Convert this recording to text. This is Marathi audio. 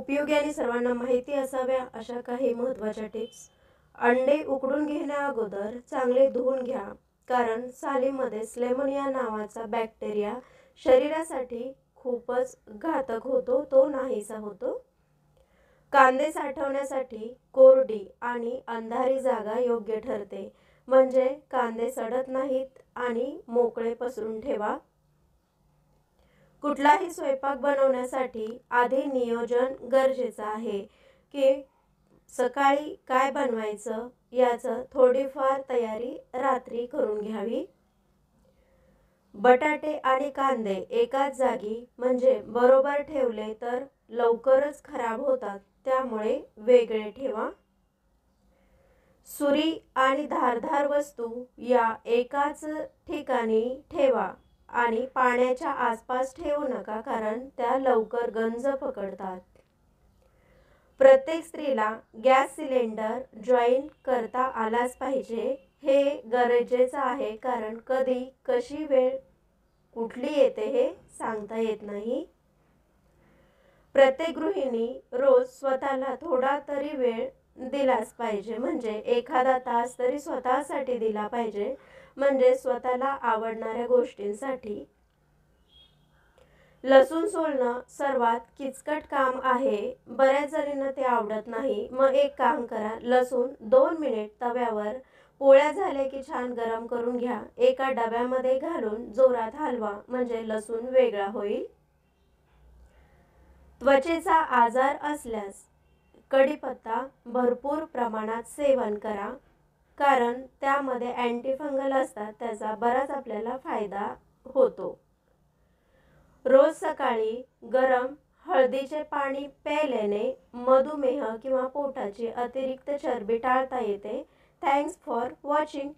उपयोगी आणि सर्वांना माहिती असाव्या अशा काही महत्त्वाच्या टिप्स. अंडे उकडून घेण्या अगोदर चांगले धुवून घ्या, कारण सालीमध्ये स्लेमोनिया नावाचा बॅक्टेरिया शरीरासाठी खूपच घातक होतो, तो नाहीसा होतो. कांदे साठवण्यासाठी कोरडी आणि अंधारी जागा योग्य ठरते, म्हणजे कांदे सडत नाहीत आणि मोकळे पसरून ठेवा. कुठलाही स्वयंपाक बनवण्यासाठी आधी नियोजन गरजेचं आहे की सकाळी काय बनवायचं याचं थोडीफार तयारी रात्री करून घ्यावी. बटाटे आणि कांदे एकाच जागी म्हणजे बरोबर ठेवले तर लवकरच खराब होतात, त्यामुळे वेगळे ठेवा. सुरी आणि धारदार वस्तू या एकाच ठिकाणी ठेवा आणि पाण्याच्या आसपास ठेवू नका, कारण त्या लवकर गंज पकडतात. प्रत्येक स्त्रीला गॅस सिलेंडर जॉईन करता आलाच पाहिजे, हे गरजेचं आहे, कारण कधी कशी वेळ कुठली येते हे सांगता येत नाही. प्रत्येक गृहिणी रोज स्वतःला थोडा तरी वेळ दिलाच पाहिजे, म्हणजे एखादा तास तरी स्वतःसाठी दिला पाहिजे, म्हणजे स्वतःला आवडणाऱ्या गोष्टींसाठी. लसूण सोलणं सर्वात किचकट काम आहे, बऱ्याच जणींना ते आवडत नाही. मग एक काम करा, लसूण 2 मिनिट तव्यावर पोळ्या झाले की छान गरम करून घ्या. एका डब्यामध्ये घालून जोरात हलवा, म्हणजे लसूण वेगळा होईल. त्वचेचा आजार असल्यास कढीपत्ता भरपूर प्रमाणात सेवन करा, कारण त्यामध्ये अँटीफंगल असतात, त्याचा बराच आपल्याला फायदा होतो. रोज सकाळी गरम हळदीचे पाणी प्यायल्याने मधुमेह किंवा पोटाची अतिरिक्त चरबी टाळता येते. Thanks for watching.